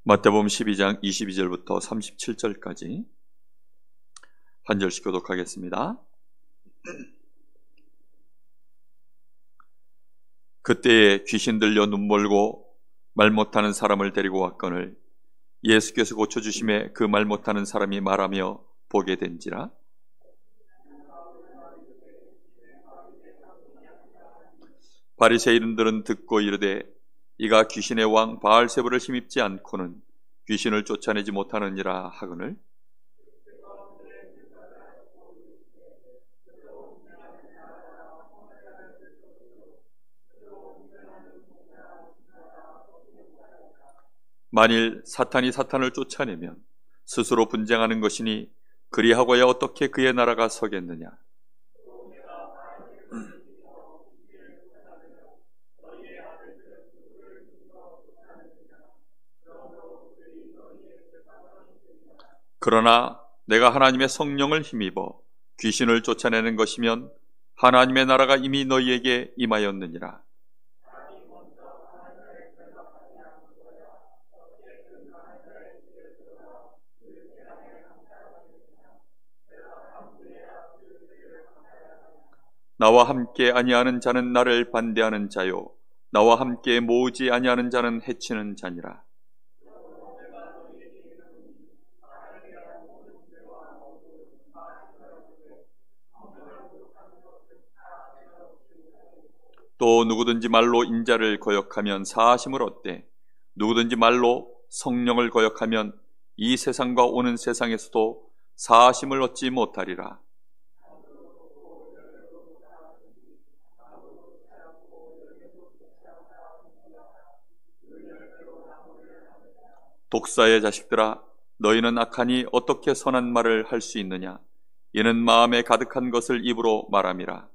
마태복음 12장 22절부터 37절까지 한 절씩 교독하겠습니다. 그때에 귀신 들려 눈멀고 말 못하는 사람을 데리고 왔거늘 예수께서 고쳐주심에 그 말 못하는 사람이 말하며 보게 된지라. 바리새인들은 듣고 이르되 이가 귀신의 왕 바알세불을 힘입지 않고는 귀신을 쫓아내지 못하느니라 하거늘 만일 사탄이 사탄을 쫓아내면 스스로 분쟁하는 것이니 그리하고야 어떻게 그의 나라가 서겠느냐. 그러나 내가 하나님의 성령을 힘입어 귀신을 쫓아내는 것이면 하나님의 나라가 이미 너희에게 임하였느니라. 나와 함께 아니하는 자는 나를 반대하는 자요 나와 함께 모으지 아니하는 자는 해치는 자니라. 또 누구든지 말로 인자를 거역하면 사하심을 얻되 누구든지 말로 성령을 거역하면 이 세상과 오는 세상에서도 사하심을 얻지 못하리라. 독사의 자식들아, 너희는 악하니 어떻게 선한 말을 할 수 있느냐? 이는 마음에 가득한 것을 입으로 말함이라.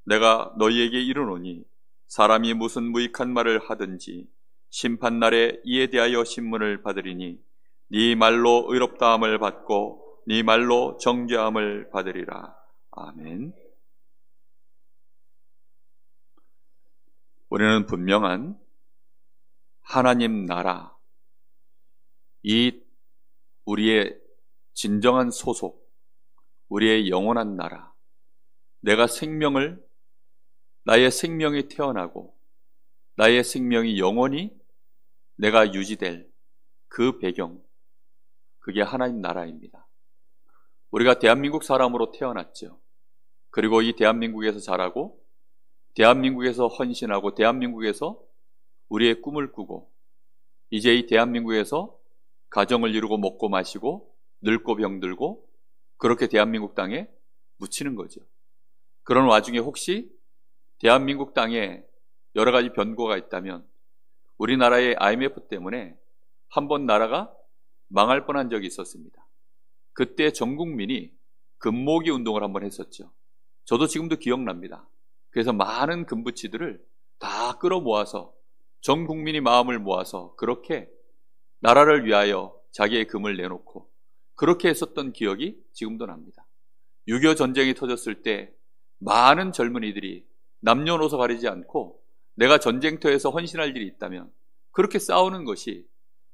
내가 너희에게 이르노니 사람이 무슨 무익한 말을 하든지 심판날에 이에 대하여 신문을 받으리니 네 말로 의롭다함을 받고 네 말로 정죄함을 받으리라. 아멘. 우리는 분명한 하나님 나라, 이 우리의 진정한 소속, 우리의 영원한 나라, 나의 생명이 태어나고 나의 생명이 영원히 내가 유지될 그 배경, 그게 하나님 나라입니다. 우리가 대한민국 사람으로 태어났죠. 그리고 이 대한민국에서 자라고 대한민국에서 헌신하고 대한민국에서 우리의 꿈을 꾸고 이제 이 대한민국에서 가정을 이루고 먹고 마시고 늙고 병들고 그렇게 대한민국 땅에 묻히는 거죠. 그런 와중에 혹시 대한민국 땅에 여러 가지 변고가 있다면 우리나라의 IMF 때문에 한번 나라가 망할 뻔한 적이 있었습니다. 그때 전 국민이 금모으기 운동을 한번 했었죠. 저도 지금도 기억납니다. 그래서 많은 금부치들을 다 끌어모아서 전 국민이 마음을 모아서 그렇게 나라를 위하여 자기의 금을 내놓고 그렇게 했었던 기억이 지금도 납니다. 6.25 전쟁이 터졌을 때 많은 젊은이들이 남녀노소 가리지 않고 내가 전쟁터에서 헌신할 일이 있다면 그렇게 싸우는 것이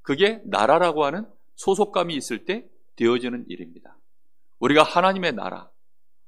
그게 나라라고 하는 소속감이 있을 때 되어지는 일입니다. 우리가 하나님의 나라,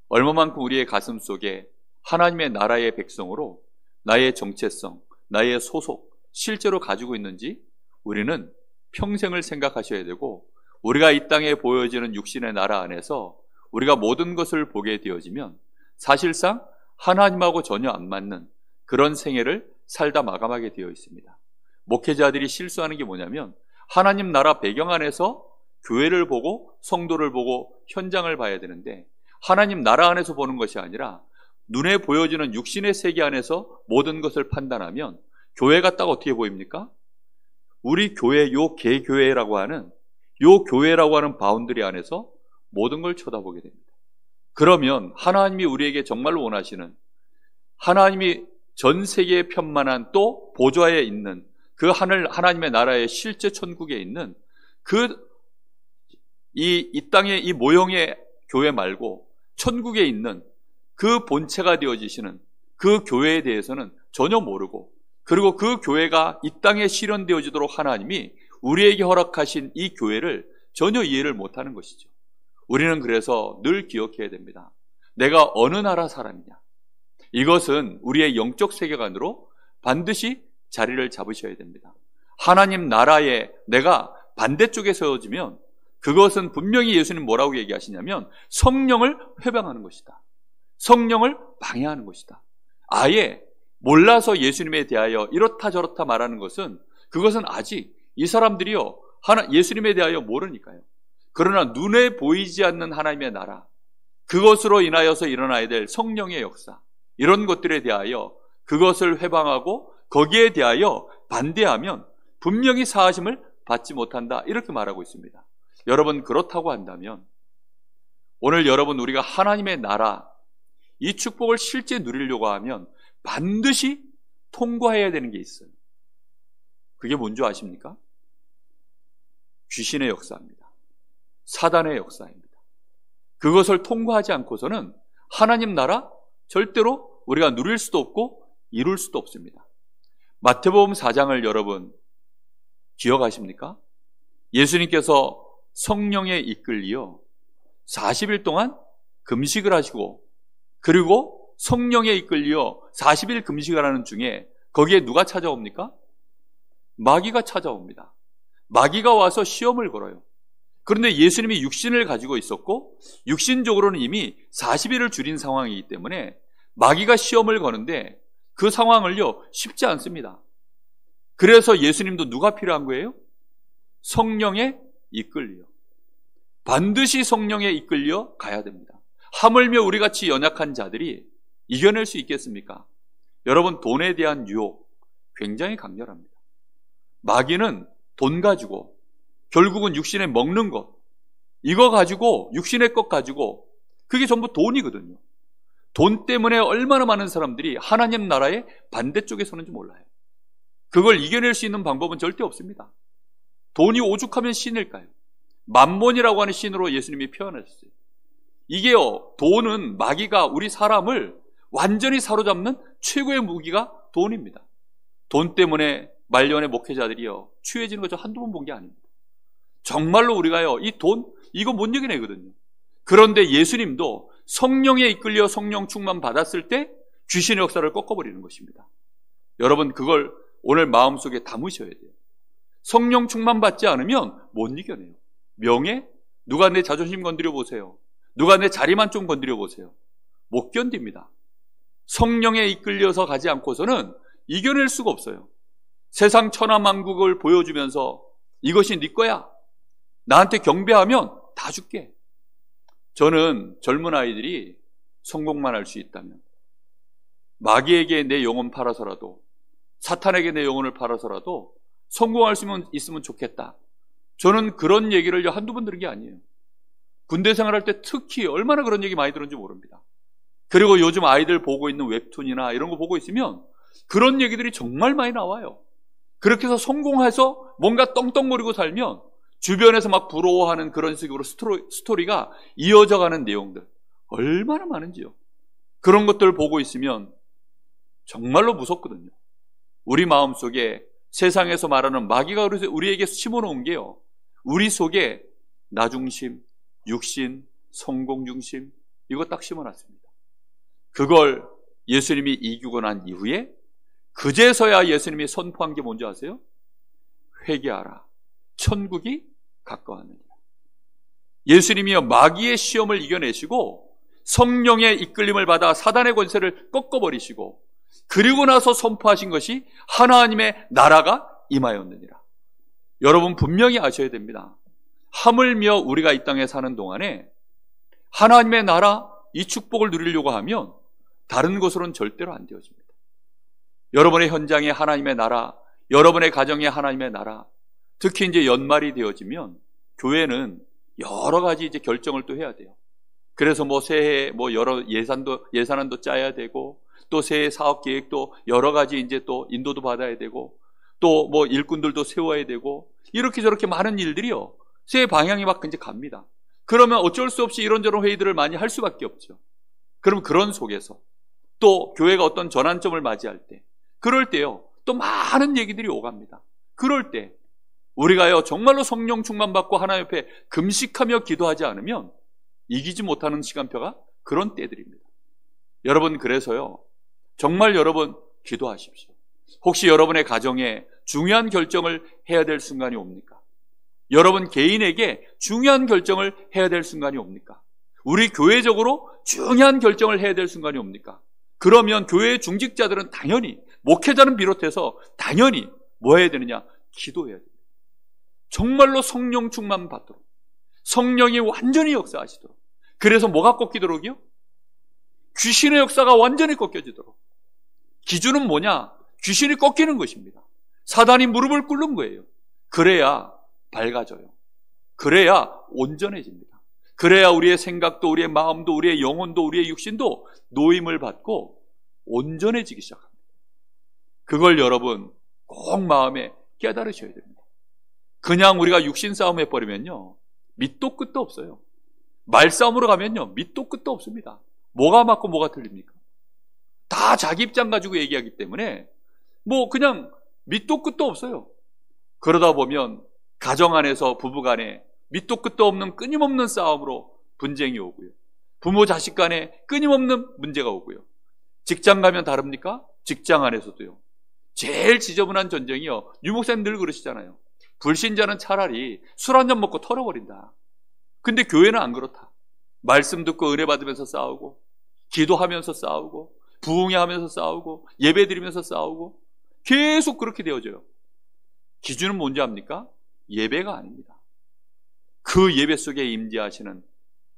얼마만큼 우리의 가슴 속에 하나님의 나라의 백성으로 나의 정체성, 나의 소속, 실제로 가지고 있는지 우리는 평생을 생각하셔야 되고 우리가 이 땅에 보여지는 육신의 나라 안에서 우리가 모든 것을 보게 되어지면 사실상 하나님하고 전혀 안 맞는 그런 생애를 살다 마감하게 되어 있습니다. 목회자들이 실수하는 게 뭐냐면 하나님 나라 배경 안에서 교회를 보고 성도를 보고 현장을 봐야 되는데 하나님 나라 안에서 보는 것이 아니라 눈에 보여지는 육신의 세계 안에서 모든 것을 판단하면 교회가 딱 어떻게 보입니까? 우리 교회, 요 개교회라고 하는 바운드리 안에서 모든 걸 쳐다보게 됩니다. 그러면 하나님이 우리에게 정말로 원하시는 하나님이 전 세계에 편만한 또 보좌에 있는 그 하나님의 나라의 실제 천국에 있는 이 땅의 이 모형의 교회 말고 천국에 있는 그 본체가 되어지시는 그 교회에 대해서는 전혀 모르고, 그리고 그 교회가 이 땅에 실현되어지도록 하나님이 우리에게 허락하신 이 교회를 전혀 이해를 못하는 것이죠. 우리는 그래서 늘 기억해야 됩니다. 내가 어느 나라 사람이냐, 이것은 우리의 영적 세계관으로 반드시 자리를 잡으셔야 됩니다. 하나님 나라에 내가 반대쪽에 세워지면 그것은 분명히 예수님 뭐라고 얘기하시냐면 성령을 회방하는 것이다, 성령을 방해하는 것이다. 아예 몰라서 예수님에 대하여 이렇다 저렇다 말하는 것은, 그것은 아직 이 사람들이요 예수님에 대하여 모르니까요. 그러나 눈에 보이지 않는 하나님의 나라, 그것으로 인하여서 일어나야 될 성령의 역사, 이런 것들에 대하여 그것을 회방하고 거기에 대하여 반대하면 분명히 사하심을 받지 못한다, 이렇게 말하고 있습니다. 여러분, 그렇다고 한다면 오늘 여러분, 우리가 하나님의 나라, 이 축복을 실제 누리려고 하면 반드시 통과해야 되는 게 있어요. 그게 뭔지 아십니까? 귀신의 역사입니다. 사단의 역사입니다. 그것을 통과하지 않고서는 하나님 나라 절대로 우리가 누릴 수도 없고 이룰 수도 없습니다. 마태복음 4장을 여러분 기억하십니까? 예수님께서 성령에 이끌리어 40일 동안 금식을 하시고, 그리고 성령에 이끌리어 40일 금식을 하는 중에 거기에 누가 찾아옵니까? 마귀가 찾아옵니다. 마귀가 와서 시험을 걸어요. 그런데 예수님이 육신을 가지고 있었고 육신적으로는 이미 40일을 줄인 상황이기 때문에 마귀가 시험을 거는데 그 상황을요 쉽지 않습니다. 그래서 예수님도 누가 필요한 거예요? 성령에 이끌려, 반드시 성령에 이끌려 가야 됩니다. 하물며 우리같이 연약한 자들이 이겨낼 수 있겠습니까? 여러분, 돈에 대한 유혹 굉장히 강렬합니다. 마귀는 돈 가지고, 결국은 육신에 먹는 것, 이거 가지고, 육신의 것 가지고, 그게 전부 돈이거든요. 돈 때문에 얼마나 많은 사람들이 하나님 나라의 반대쪽에 서는지 몰라요. 그걸 이겨낼 수 있는 방법은 절대 없습니다. 돈이 오죽하면 신일까요? 만몬이라고 하는 신으로 예수님이 표현하셨어요. 이게요, 돈은 마귀가 우리 사람을 완전히 사로잡는 최고의 무기가 돈입니다. 돈 때문에 말년의 목회자들이요 취해지는 거 저 한두 번 본 게 아닙니다. 정말로 우리가요 이 돈 이거 못 이겨내거든요. 그런데 예수님도 성령에 이끌려 성령 충만 받았을 때 귀신의 역사를 꺾어버리는 것입니다. 여러분, 그걸 오늘 마음속에 담으셔야 돼요. 성령 충만 받지 않으면 못 이겨내요. 명예? 누가 내 자존심 건드려 보세요. 누가 내 자리만 좀 건드려 보세요. 못 견딥니다. 성령에 이끌려서 가지 않고서는 이겨낼 수가 없어요. 세상 천하만국을 보여주면서 이것이 네 거야, 나한테 경배하면 다 줄게. 저는 젊은 아이들이 성공만 할 수 있다면, 마귀에게 내 영혼 팔아서라도, 사탄에게 내 영혼을 팔아서라도 성공할 수 있으면 좋겠다. 저는 그런 얘기를 한두 번 들은 게 아니에요. 군대 생활할 때 특히 얼마나 그런 얘기 많이 들었는지 모릅니다. 그리고 요즘 아이들 보고 있는 웹툰이나 이런 거 보고 있으면 그런 얘기들이 정말 많이 나와요. 그렇게 해서 성공해서 뭔가 떵떵거리고 살면 주변에서 막 부러워하는 그런 식으로 스토리가 이어져가는 내용들 얼마나 많은지요. 그런 것들을 보고 있으면 정말로 무섭거든요. 우리 마음속에 세상에서 말하는 마귀가 우리에게 심어놓은 게요, 우리 속에 나중심, 육신, 성공중심, 이거 딱 심어놨습니다. 그걸 예수님이 이기고 난 이후에 그제서야 예수님이 선포한 게 뭔지 아세요? 회개하라, 천국이 가까웠느니라. 예수님이요 마귀의 시험을 이겨내시고 성령의 이끌림을 받아 사단의 권세를 꺾어버리시고, 그리고 나서 선포하신 것이 하나님의 나라가 임하였느니라. 여러분, 분명히 아셔야 됩니다. 하물며 우리가 이 땅에 사는 동안에 하나님의 나라, 이 축복을 누리려고 하면 다른 것으로는 절대로 안 되어집니다. 여러분의 현장에 하나님의 나라, 여러분의 가정에 하나님의 나라, 특히 이제 연말이 되어지면 교회는 여러 가지 이제 결정을 또 해야 돼요. 그래서 새해 여러 예산안도 짜야 되고, 또 새해 사업 계획도 여러 가지 이제 또 인도도 받아야 되고, 또 일꾼들도 세워야 되고, 이렇게 저렇게 많은 일들이요 새해 방향이 막 이제 갑니다. 그러면 어쩔 수 없이 이런저런 회의들을 많이 할 수밖에 없죠. 그럼 그런 속에서 또 교회가 어떤 전환점을 맞이할 때, 그럴 때요, 또 많은 얘기들이 오갑니다. 그럴 때 우리가요 정말로 성령 충만받고 하나님 옆에 금식하며 기도하지 않으면 이기지 못하는 시간표가 그런 때들입니다. 여러분, 그래서요 정말 여러분 기도하십시오. 혹시 여러분의 가정에 중요한 결정을 해야 될 순간이 옵니까? 여러분 개인에게 중요한 결정을 해야 될 순간이 옵니까? 우리 교회적으로 중요한 결정을 해야 될 순간이 옵니까? 그러면 교회 중직자들은 당연히, 목회자는 비롯해서 당연히 뭐 해야 되느냐? 기도해야 됩니다. 정말로 성령 충만 받도록, 성령이 완전히 역사하시도록. 그래서 뭐가 꺾이도록이요? 귀신의 역사가 완전히 꺾여지도록. 기준은 뭐냐? 귀신이 꺾이는 것입니다. 사단이 무릎을 꿇는 거예요. 그래야 밝아져요. 그래야 온전해집니다. 그래야 우리의 생각도, 우리의 마음도, 우리의 영혼도, 우리의 육신도 노임을 받고 온전해지기 시작합니다. 그걸 여러분 꼭 마음에 깨달으셔야 됩니다. 그냥 우리가 육신 싸움 해버리면요 밑도 끝도 없어요. 말싸움으로 가면요 밑도 끝도 없습니다. 뭐가 맞고 뭐가 틀립니까? 다 자기 입장 가지고 얘기하기 때문에 뭐 그냥 밑도 끝도 없어요. 그러다 보면 가정 안에서 부부간에 밑도 끝도 없는 끊임없는 싸움으로 분쟁이 오고요. 부모 자식 간에 끊임없는 문제가 오고요. 직장 가면 다릅니까? 직장 안에서도요. 제일 지저분한 전쟁이요. 유 목사님 늘 그러시잖아요. 불신자는 차라리 술 한잔 먹고 털어버린다. 근데 교회는 안 그렇다. 말씀 듣고 은혜 받으면서 싸우고, 기도하면서 싸우고, 부흥회하면서 싸우고, 예배 드리면서 싸우고, 계속 그렇게 되어져요. 기준은 뭔지 압니까? 예배가 아닙니다. 그 예배 속에 임재하시는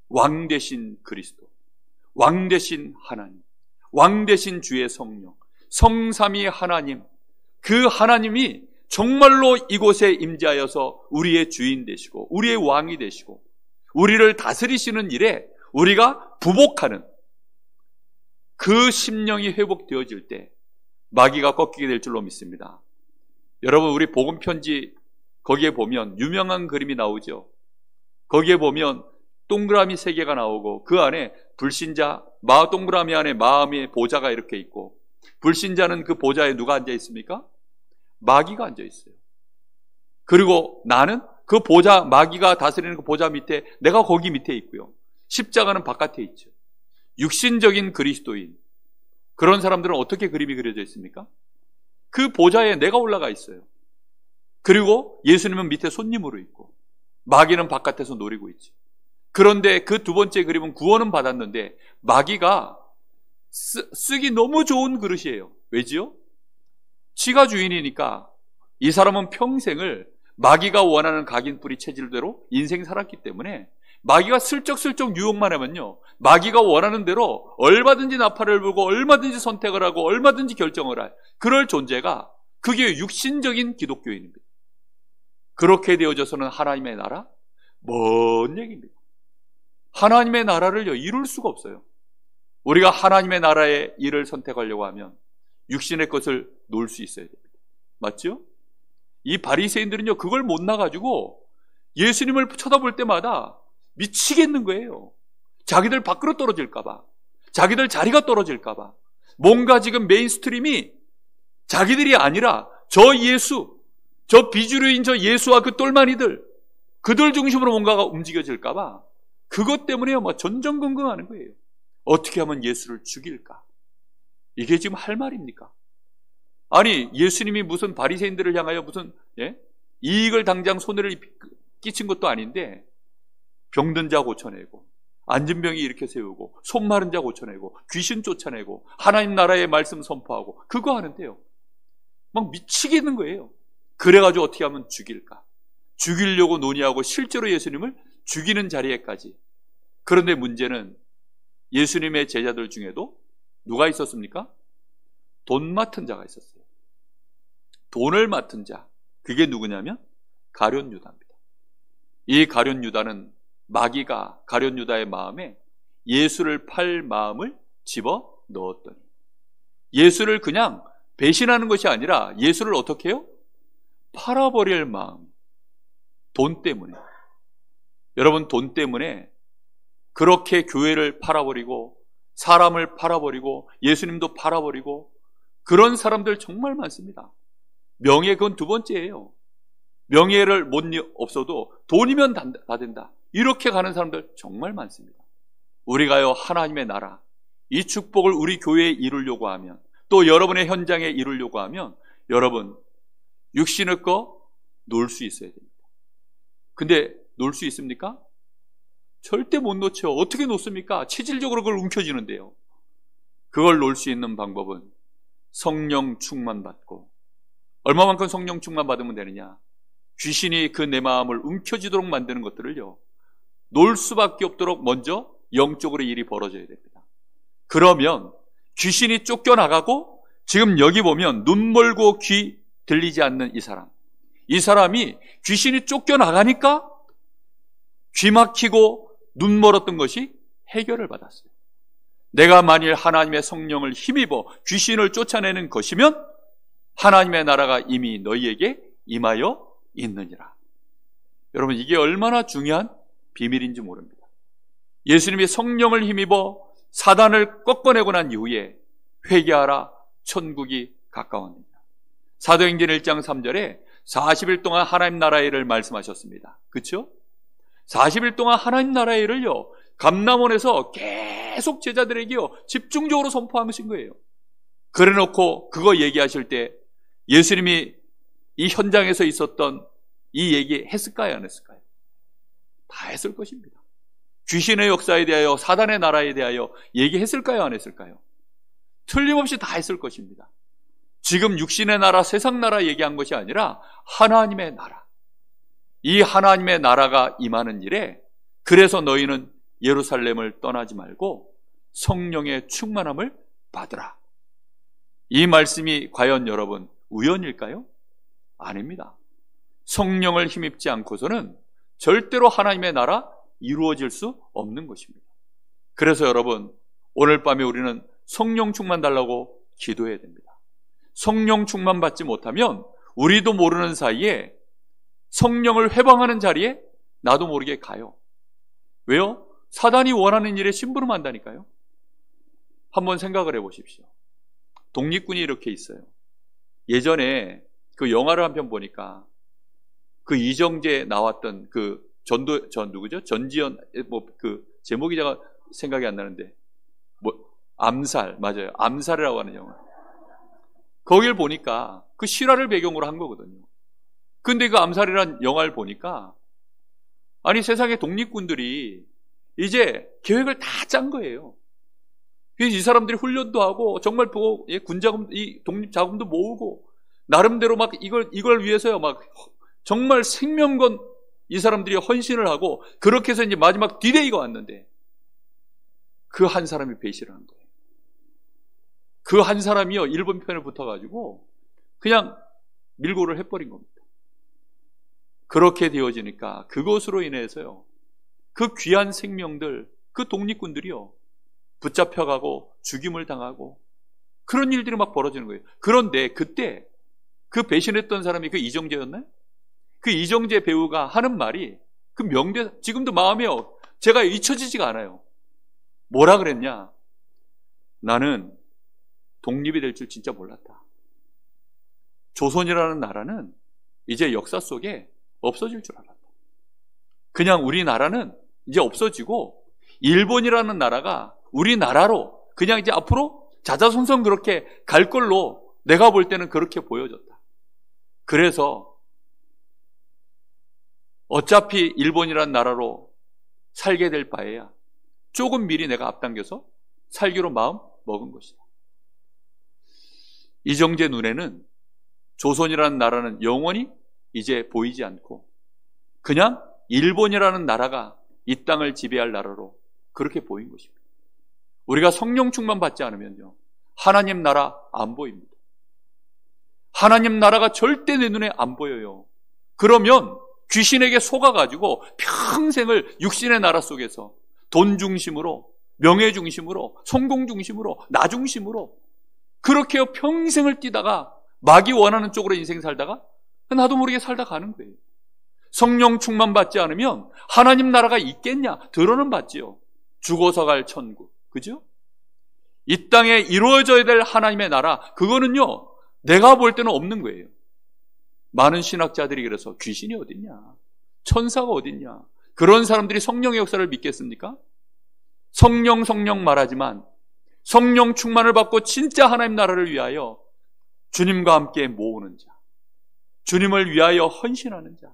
왕 되신 그리스도, 왕 되신 하나님, 왕 되신 주의 성령, 성삼위 하나님, 그 하나님이 정말로 이곳에 임재하여서 우리의 주인 되시고 우리의 왕이 되시고 우리를 다스리시는 일에 우리가 부복하는 그 심령이 회복되어질 때 마귀가 꺾이게 될 줄로 믿습니다. 여러분, 우리 복음 편지 거기에 보면 유명한 그림이 나오죠. 거기에 보면 동그라미 3개가 나오고 그 안에 불신자, 동그라미 안에 마음의 보좌가 이렇게 있고, 불신자는 그 보좌에 누가 앉아 있습니까? 마귀가 앉아 있어요. 그리고 나는 그 보좌, 마귀가 다스리는 그 보좌 밑에, 내가 거기 밑에 있고요. 십자가는 바깥에 있죠. 육신적인 그리스도인, 그런 사람들은 어떻게 그림이 그려져 있습니까? 그 보좌에 내가 올라가 있어요. 그리고 예수님은 밑에 손님으로 있고 마귀는 바깥에서 노리고 있죠. 그런데 그 두 번째 그림은 구원은 받았는데 마귀가 쓰기 너무 좋은 그릇이에요. 왜지요? 지가 주인이니까 이 사람은 평생을 마귀가 원하는 각인뿌리 체질대로 인생 살았기 때문에 마귀가 슬쩍슬쩍 유혹만 하면요, 마귀가 원하는 대로 얼마든지 나팔을 불고 얼마든지 선택을 하고 얼마든지 결정을 할 그럴 존재가, 그게 육신적인 기독교인입니다. 그렇게 되어져서는 하나님의 나라? 먼 얘기입니다. 하나님의 나라를 이룰 수가 없어요. 우리가 하나님의 나라의 일을 선택하려고 하면 육신의 것을 놓을 수 있어야 됩니다. 맞죠? 이 바리새인들은요 그걸 못 나가지고 예수님을 쳐다볼 때마다 미치겠는 거예요. 자기들 밖으로 떨어질까봐, 자기들 자리가 떨어질까봐, 뭔가 지금 메인스트림이 자기들이 아니라 저 예수, 저 비주류인 저 예수와 그 똘마니들, 그들 중심으로 뭔가가 움직여질까봐 그것 때문에 막 전전긍긍하는 거예요. 어떻게 하면 예수를 죽일까? 이게 지금 할 말입니까? 아니, 예수님이 무슨 바리새인들을 향하여 무슨 이익을 당장 손해를 끼친 것도 아닌데 병든 자 고쳐내고 앉은 병이 일으켜 세우고 손 마른 자 고쳐내고 귀신 쫓아내고 하나님 나라의 말씀 선포하고 그거 하는데요 막 미치겠는 거예요. 그래가지고 어떻게 하면 죽일까? 죽이려고 논의하고 실제로 예수님을 죽이는 자리에까지. 그런데 문제는 예수님의 제자들 중에도 누가 있었습니까? 돈 맡은 자가 있었어요. 돈을 맡은 자, 그게 누구냐면 가룟 유다입니다. 이 가룟 유다는 마귀가 가룟 유다의 마음에 예수를 팔 마음을 집어 넣었더니, 예수를 그냥 배신하는 것이 아니라 예수를 어떻게 해요? 팔아버릴 마음. 돈 때문에. 여러분, 돈 때문에 그렇게 교회를 팔아버리고 사람을 팔아버리고 예수님도 팔아버리고 그런 사람들 정말 많습니다. 명예 그건 두 번째예요. 명예를 못 없어도 돈이면 다 된다. 이렇게 가는 사람들 정말 많습니다. 우리가요 하나님의 나라 이 축복을 우리 교회에 이루려고 하면 또 여러분의 현장에 이루려고 하면 여러분 육신의 거 놓을 수 있어야 됩니다. 근데 놓을 수 있습니까? 절대 못 놓죠. 어떻게 놓습니까? 체질적으로 그걸 움켜쥐는데요. 그걸 놓을 수 있는 방법은 성령 충만 받고 얼마만큼 성령 충만 받으면 되느냐? 귀신이 그 내 마음을 움켜쥐도록 만드는 것들을요 놓을 수밖에 없도록 먼저 영적으로 일이 벌어져야 됩니다. 그러면 귀신이 쫓겨나가고 지금 여기 보면 눈 멀고 귀 들리지 않는 이 사람이 귀신이 쫓겨나가니까 귀 막히고 눈 멀었던 것이 해결을 받았어요. 내가 만일 하나님의 성령을 힘입어 귀신을 쫓아내는 것이면 하나님의 나라가 이미 너희에게 임하여 있느니라. 여러분 이게 얼마나 중요한 비밀인지 모릅니다. 예수님이 성령을 힘입어 사단을 꺾어내고 난 이후에 회개하라 천국이 가까웠느니라. 사도행전 1장 3절에 40일 동안 하나님 나라의 일을 말씀하셨습니다. 그렇죠? 40일 동안 하나님 나라의 일을요 감람원에서 계속 제자들에게요 집중적으로 선포하신 거예요. 그래놓고 그거 얘기하실 때 예수님이 이 현장에서 있었던 이 얘기 했을까요 안 했을까요? 다 했을 것입니다. 귀신의 역사에 대하여 사단의 나라에 대하여 얘기했을까요 안 했을까요? 틀림없이 다 했을 것입니다. 지금 육신의 나라 세상 나라 얘기한 것이 아니라 하나님의 나라, 이 하나님의 나라가 임하는 일에 그래서 너희는 예루살렘을 떠나지 말고 성령의 충만함을 받으라. 이 말씀이 과연 여러분 우연일까요? 아닙니다. 성령을 힘입지 않고서는 절대로 하나님의 나라 이루어질 수 없는 것입니다. 그래서 여러분 오늘 밤에 우리는 성령 충만 달라고 기도해야 됩니다. 성령 충만 받지 못하면 우리도 모르는 사이에 성령을 회방하는 자리에 나도 모르게 가요. 왜요? 사단이 원하는 일에 심부름한다니까요. 한번 생각을 해보십시오. 독립군이 이렇게 있어요. 예전에 그 영화를 한 편 보니까 그 이정재 나왔던 그 누구죠? 전지현 그 제목이 제가 생각이 안 나는데 암살 맞아요. 암살이라고 하는 영화. 거길 보니까 그 실화를 배경으로 한 거거든요. 근데 그 암살이라는 영화를 보니까 아니 세상의 독립군들이 이제 계획을 다 짠 거예요. 그래서 이 사람들이 훈련도 하고 정말 군자금, 이 독립자금도 모으고 나름대로 막 이걸 위해서요 막 정말 생명건 이 사람들이 헌신을 하고 그렇게 해서 이제 마지막 디데이가 왔는데 그 한 사람이 배신을 한 거예요. 그 한 사람이요 일본 편에 붙어가지고 그냥 밀고를 해버린 겁니다. 그렇게 되어지니까 그것으로 인해서요 그 귀한 생명들 그 독립군들이요 붙잡혀가고 죽임을 당하고 그런 일들이 막 벌어지는 거예요. 그런데 그때 그 배신했던 사람이 그 이정재였나요? 그 이정재 배우가 하는 말이 그 명대 지금도 마음에 제가 잊혀지지가 않아요. 뭐라 그랬냐? 나는 독립이 될 줄 진짜 몰랐다. 조선이라는 나라는 이제 역사 속에 없어질 줄 알았다. 그냥 우리나라는 이제 없어지고 일본이라는 나라가 우리나라로 그냥 이제 앞으로 자자손손 그렇게 갈 걸로 내가 볼 때는 그렇게 보여졌다. 그래서 어차피 일본이라는 나라로 살게 될 바에야 조금 미리 내가 앞당겨서 살기로 마음 먹은 것이다. 이정재 눈에는 조선이라는 나라는 영원히 이제 보이지 않고 그냥 일본이라는 나라가 이 땅을 지배할 나라로 그렇게 보인 것입니다. 우리가 성령 충만 받지 않으면요 하나님 나라 안 보입니다. 하나님 나라가 절대 내 눈에 안 보여요. 그러면 귀신에게 속아가지고 평생을 육신의 나라 속에서 돈 중심으로 명예 중심으로 성공 중심으로 나 중심으로 그렇게 평생을 뛰다가 마귀 원하는 쪽으로 인생 살다가 나도 모르게 살다 가는 거예요. 성령 충만 받지 않으면 하나님 나라가 있겠냐? 들어는 받지요. 죽어서 갈 천국. 그죠? 이 땅에 이루어져야 될 하나님의 나라, 그거는요 내가 볼 때는 없는 거예요. 많은 신학자들이 그래서 귀신이 어딨냐, 천사가 어딨냐, 그런 사람들이 성령의 역사를 믿겠습니까? 성령 말하지만 성령 충만을 받고 진짜 하나님 나라를 위하여 주님과 함께 모으는 자, 주님을 위하여 헌신하는 자,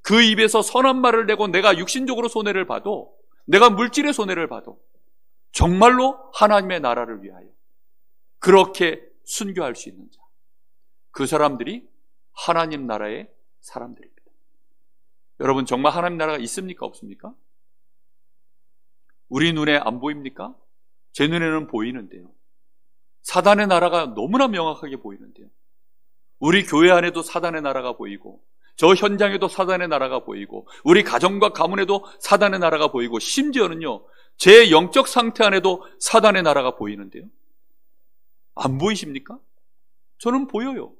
그 입에서 선한 말을 내고 내가 육신적으로 손해를 봐도, 내가 물질의 손해를 봐도 정말로 하나님의 나라를 위하여 그렇게 순교할 수 있는 자, 그 사람들이 하나님 나라의 사람들입니다. 여러분, 정말 하나님 나라가 있습니까? 없습니까? 우리 눈에 안 보입니까? 제 눈에는 보이는데요. 사단의 나라가 너무나 명확하게 보이는데요. 우리 교회 안에도 사단의 나라가 보이고, 저 현장에도 사단의 나라가 보이고, 우리 가정과 가문에도 사단의 나라가 보이고, 심지어는요 제 영적 상태 안에도 사단의 나라가 보이는데요. 안 보이십니까? 저는 보여요.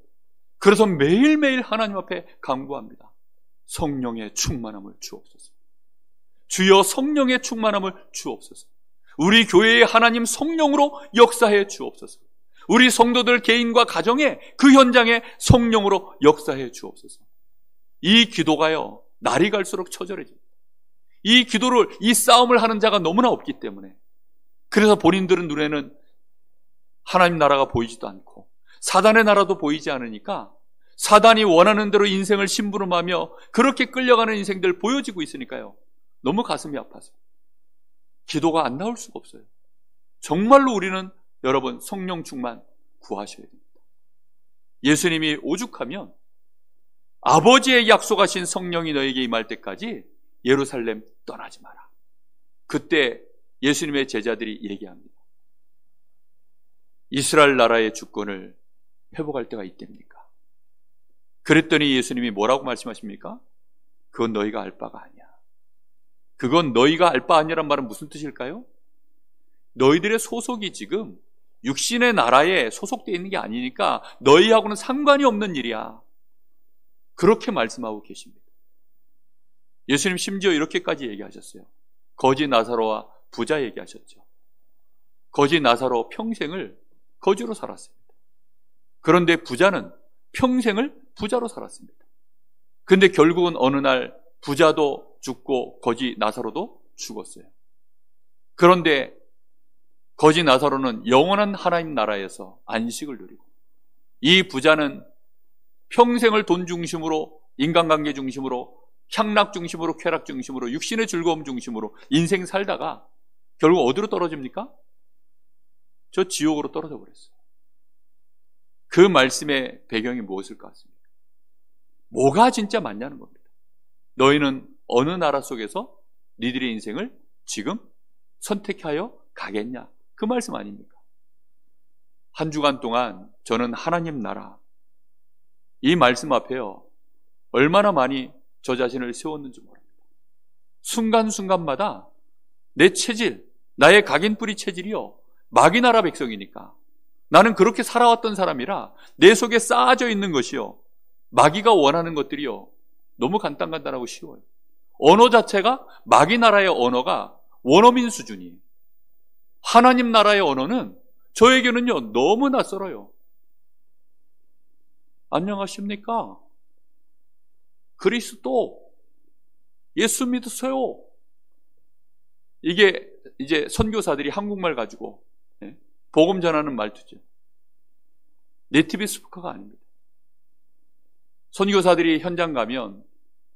그래서 매일매일 하나님 앞에 간구합니다. 성령의 충만함을 주옵소서. 주여 성령의 충만함을 주옵소서. 우리 교회의 하나님 성령으로 역사해 주옵소서. 우리 성도들 개인과 가정에, 그 현장에 성령으로 역사해 주옵소서. 이 기도가요 날이 갈수록 처절해집니다. 이 기도를, 이 싸움을 하는 자가 너무나 없기 때문에, 그래서 본인들은 눈에는 하나님 나라가 보이지도 않고 사단의 나라도 보이지 않으니까 사단이 원하는 대로 인생을 심부름하며 그렇게 끌려가는 인생들 보여지고 있으니까요 너무 가슴이 아파서 기도가 안 나올 수가 없어요. 정말로 우리는 여러분 성령 충만 구하셔야 됩니다. 예수님이 오죽하면 아버지의 약속하신 성령이 너에게 임할 때까지 예루살렘 떠나지 마라. 그때 예수님의 제자들이 얘기합니다. 이스라엘 나라의 주권을 회복할 때가 이때입니까? 그랬더니 예수님이 뭐라고 말씀하십니까? 그건 너희가 알 바가 아니야. 그건 너희가 알 바 아니란 말은 무슨 뜻일까요? 너희들의 소속이 지금 육신의 나라에 소속되어 있는 게 아니니까 너희하고는 상관이 없는 일이야. 그렇게 말씀하고 계십니다. 예수님 심지어 이렇게까지 얘기하셨어요. 거지 나사로와 부자 얘기하셨죠. 거지 나사로 평생을 거지로 살았습니다. 그런데 부자는 평생을 부자로 살았습니다. 근데 결국은 어느 날 부자도 죽고 거지 나사로도 죽었어요. 그런데 거지 나사로는 영원한 하나님 나라에서 안식을 누리고, 이 부자는 평생을 돈 중심으로, 인간관계 중심으로, 향락 중심으로, 쾌락 중심으로, 육신의 즐거움 중심으로 인생 살다가 결국 어디로 떨어집니까? 저 지옥으로 떨어져 버렸어요. 그 말씀의 배경이 무엇일 것 같습니까? 뭐가 진짜 맞냐는 겁니다. 너희는 어느 나라 속에서 니들의 인생을 지금 선택하여 가겠냐? 그 말씀 아닙니까? 한 주간 동안 저는 하나님 나라, 이 말씀 앞에요 얼마나 많이 저 자신을 세웠는지 모릅니다. 순간순간마다 내 체질, 나의 각인뿌리 체질이요 마귀 나라 백성이니까, 나는 그렇게 살아왔던 사람이라 내 속에 쌓아져 있는 것이요 마귀가 원하는 것들이요 너무 간단하고 쉬워요. 언어 자체가 마귀 나라의 언어가 원어민 수준이에요. 하나님 나라의 언어는 저에게는요 너무 낯설어요. 안녕하십니까? 그리스도 예수 믿으세요. 이게 이제 선교사들이 한국말 가지고 복음 전하는 말투죠. 네이티브 스피커가 아닙니다. 선교사들이 현장 가면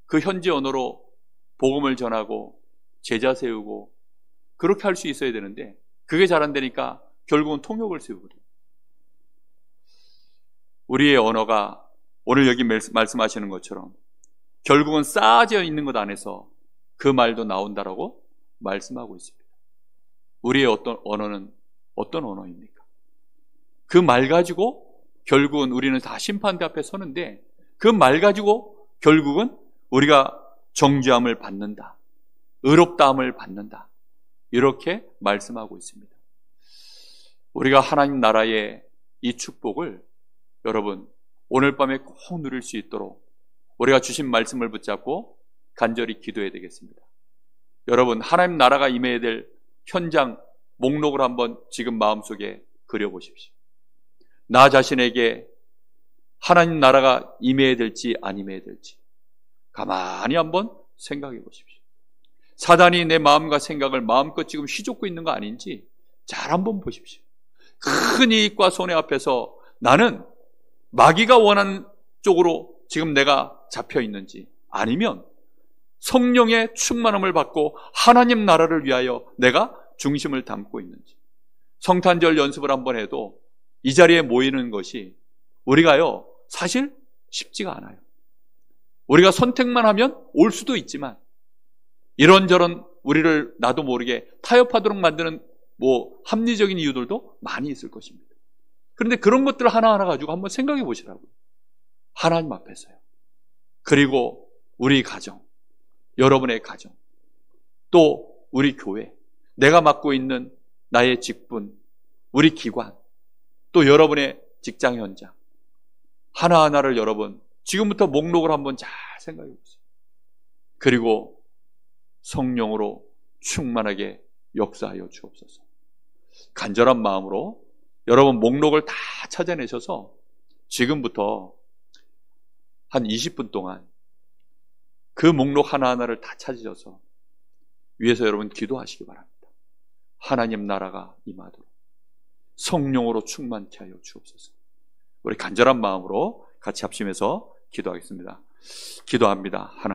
그 현지 언어로 복음을 전하고 제자 세우고 그렇게 할 수 있어야 되는데, 그게 잘 안 되니까 결국은 통역을 세우거든요. 우리의 언어가 오늘 여기 말씀하시는 것처럼 결국은 쌓아져 있는 것 안에서 그 말도 나온다라고 말씀하고 있습니다. 우리의 어떤 언어는 어떤 언어입니까? 그 말 가지고 결국은 우리는 다 심판대 앞에 서는데, 그 말 가지고 결국은 우리가 정죄함을 받는다, 의롭다함을 받는다, 이렇게 말씀하고 있습니다. 우리가 하나님 나라의 이 축복을 여러분 오늘 밤에 꼭 누릴 수 있도록 우리가 주신 말씀을 붙잡고 간절히 기도해야 되겠습니다. 여러분, 하나님 나라가 임해야 될 현장, 목록을 한번 지금 마음속에 그려보십시오. 나 자신에게 하나님 나라가 임해야 될지 안 임해야 될지 가만히 한번 생각해 보십시오. 사단이 내 마음과 생각을 마음껏 지금 휘젓고 있는 거 아닌지 잘 한번 보십시오. 큰 이익과 손해 앞에서 나는 마귀가 원하는 쪽으로 지금 내가 잡혀 있는지, 아니면 성령의 충만함을 받고 하나님 나라를 위하여 내가 중심을 담고 있는지. 성탄절 연습을 한번 해도 이 자리에 모이는 것이 우리가요 사실 쉽지가 않아요. 우리가 선택만 하면 올 수도 있지만 이런저런 우리를 나도 모르게 타협하도록 만드는 합리적인 이유들도 많이 있을 것입니다. 그런데 그런 것들을 하나하나 가지고 한번 생각해 보시라고요. 하나님 앞에서요. 그리고 우리 가정, 여러분의 가정, 또 우리 교회, 내가 맡고 있는 나의 직분, 우리 기관, 또 여러분의 직장 현장, 하나하나를 여러분 지금부터 목록을 한번 잘 생각해 보세요. 그리고 성령으로 충만하게 역사하여 주옵소서. 간절한 마음으로 여러분 목록을 다 찾아내셔서 지금부터 한 20분 동안 그 목록 하나하나를 다 찾으셔서 위에서 여러분 기도하시기 바랍니다. 하나님 나라가 임하도록 성령으로 충만케 하여 주옵소서. 우리 간절한 마음으로 같이 합심해서 기도하겠습니다. 기도합니다. 하나님.